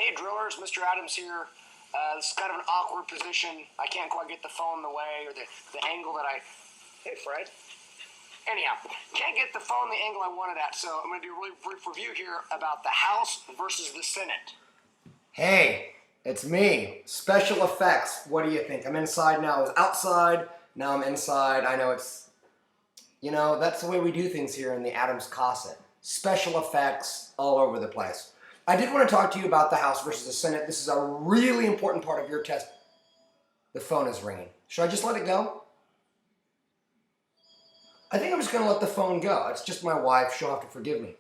Hey drillers, Mr. Adams here. This is kind of an awkward position. I can't quite get the phone in the way or the angle that I... Hey Fred. Anyhow, can't get the phone the angle I wanted at, so I'm going to do a really brief review here about the House versus the Senate. Hey, it's me. Special effects. What do you think? I'm inside now. I was outside. Now I'm inside. I know it's... that's the way we do things here in the Adams Cosset. Special effects all over the place. I did want to talk to you about the House versus the Senate. This is a really important part of your test. The phone is ringing. Should I just let it go? I think I'm just going to let the phone go. It's just my wife. She'll have to forgive me.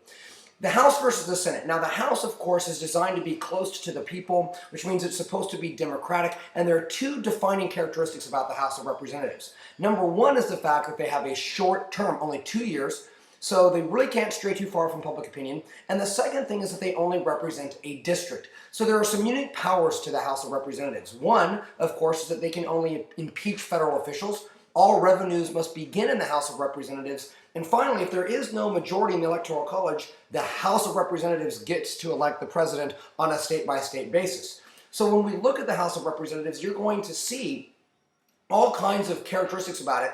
The House versus the Senate. Now, the House, of course, is designed to be close to the people, which means it's supposed to be democratic, and there are two defining characteristics about the House of Representatives. Number one is the fact that they have a short term, only 2 years, so they really can't stray too far from public opinion. And the second thing is that they only represent a district. So there are some unique powers to the House of Representatives. One, of course, is that they can only impeach federal officials. All revenues must begin in the House of Representatives. And finally, if there is no majority in the Electoral College, the House of Representatives gets to elect the president on a state-by-state basis. So when we look at the House of Representatives, you're going to see all kinds of characteristics about it,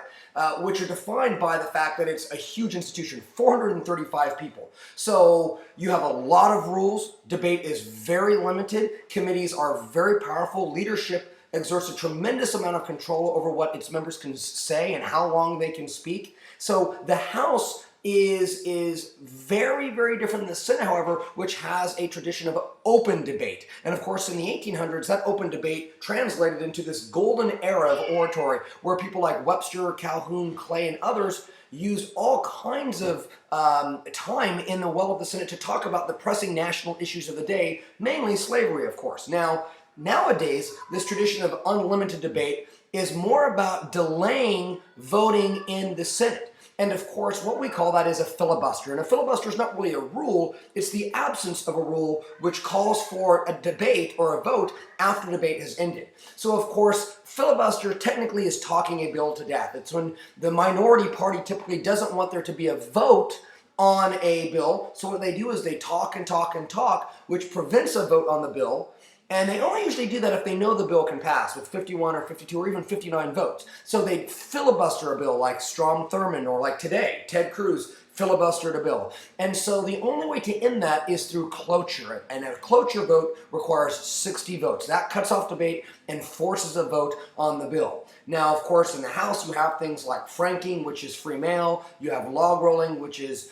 which are defined by the fact that it's a huge institution, 435 people. So you have a lot of rules, debate is very limited, committees are very powerful, leadership exerts a tremendous amount of control over what its members can say and how long they can speak. So the House is very, very different than the Senate, however, which has a tradition of open debate. And of course, in the 1800s, that open debate translated into this golden era of oratory, where people like Webster, Calhoun, Clay, and others used all kinds of time in the well of the Senate to talk about the pressing national issues of the day, mainly slavery, of course. Now, nowadays, this tradition of unlimited debate is more about delaying voting in the Senate. And of course, what we call that is a filibuster. And a filibuster is not really a rule, it's the absence of a rule which calls for a debate or a vote after the debate has ended. So of course, filibuster technically is talking a bill to death. It's when the minority party typically doesn't want there to be a vote on a bill. So what they do is they talk and talk and talk, which prevents a vote on the bill. And they only usually do that if they know the bill can pass with 51 or 52 or even 59 votes. So they filibuster a bill like Strom Thurmond, or like today, Ted Cruz filibustered a bill. And so the only way to end that is through cloture. And a cloture vote requires 60 votes. That cuts off debate and forces a vote on the bill. Now, of course, in the House, you have things like franking, which is free mail. You have log rolling, which is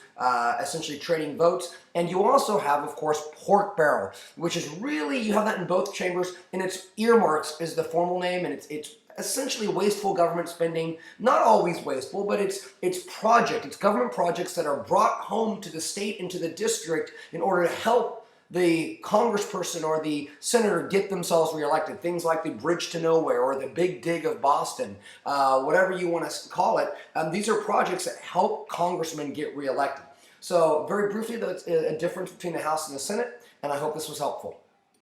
essentially trading votes. And you also have, of course, pork barrel, which is really, you have that in both chambers, and it's earmarks is the formal name, and it's essentially wasteful government spending. Not always wasteful, but it's government projects that are brought home to the state and to the district in order to help the congressperson or the senator get themselves reelected. Things like the Bridge to Nowhere or the Big Dig of Boston, whatever you want to call it. These are projects that help congressmen get reelected. So very briefly, that's a difference between the House and the Senate, and I hope this was helpful.